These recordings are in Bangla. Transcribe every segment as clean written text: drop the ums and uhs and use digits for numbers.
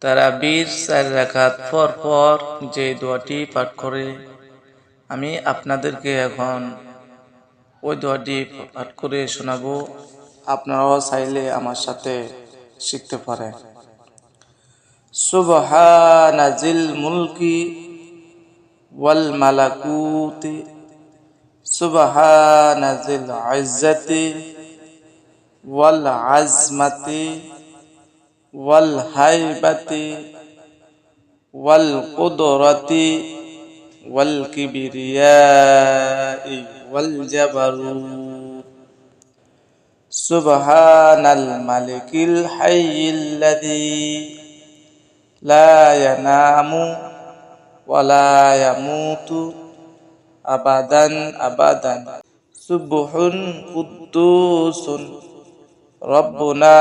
তারাবির 4 রাকাত পর পর যে দোয়াটি পাঠ করে আমি আপনাদেরকে এখন ওই দোয়াটি পাঠ করে শোনাবো। আপনারাও চাইলে আমার সাথে শিখতে পারেন। সুবহানা জিল মুলকি ওয়াল মালাকুতি সুবহানা জিল ইজ্জতি ওয়াল আজমাতি ওয়াল হাইবাতি ওয়াল কুদরতি ওয়াল কিবরিয়াই ওয়াল জাবারুত সুবহানাল মালিকিল হাইয়িল্লাযী লা ইয়ানামু ওয়া লা ইয়ামুতু আবাদান আবাদান সুবহুন কুদ্দুসুন রব্বুনা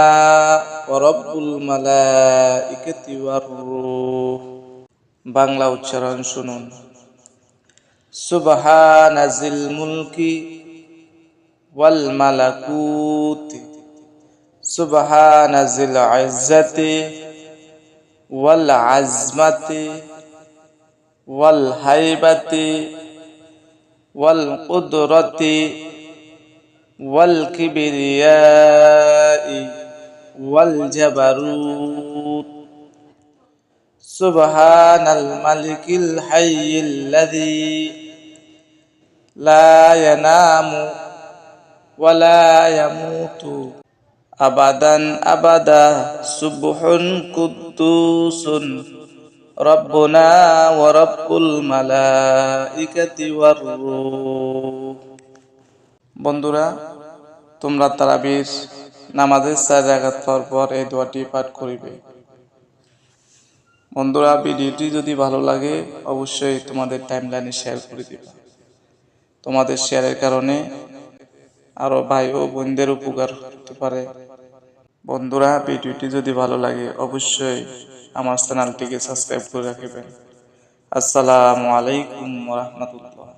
ওয়া রব্বুল মালাইকাতি ওয়ার রূহ। বাংলা উচ্চারণ শুনুন। সুবহানা জিল মুলকি ওয়াল মালাকুতি সুবহানা জিল ইজ্জতি ওয়াল আজমাতি ওয়াল হাইবাতি ওয়াল কুদরতি ওয়াল কিবরিয়াই ওয়াল জাবারুত সুবহানাল মালিকিল হাইয়িল্লাযী লা ইয়ানামু ওয়া লা ইয়ামুতু আবাদান আবাদা সুবহুন কুদ্দুসুন রব্বুনা ওয়া রব্বুল মালাইকাতি ওয়ার রূহ। বন্ধুরা, তোমরা তারাবির নামাজের 4 রাকাত পর পর এই দোয়াটি পাঠ করিবে। বন্ধুরা, ভিডিওটি যদি ভালো লাগে অবশ্যই তোমাদের টাইমলাইনে শেয়ার করে দিবে। তোমাদের শেয়ারের কারণে আরো ভাই ও বোনদের উপকার হতে পারে। বন্ধুরা, ভিডিওটি যদি ভালো লাগে অবশ্যই আমার চ্যানেলটিকে সাবস্ক্রাইব করে রাখবেন। আসসালামু আলাইকুম ওয়া রাহমাতুল্লাহ।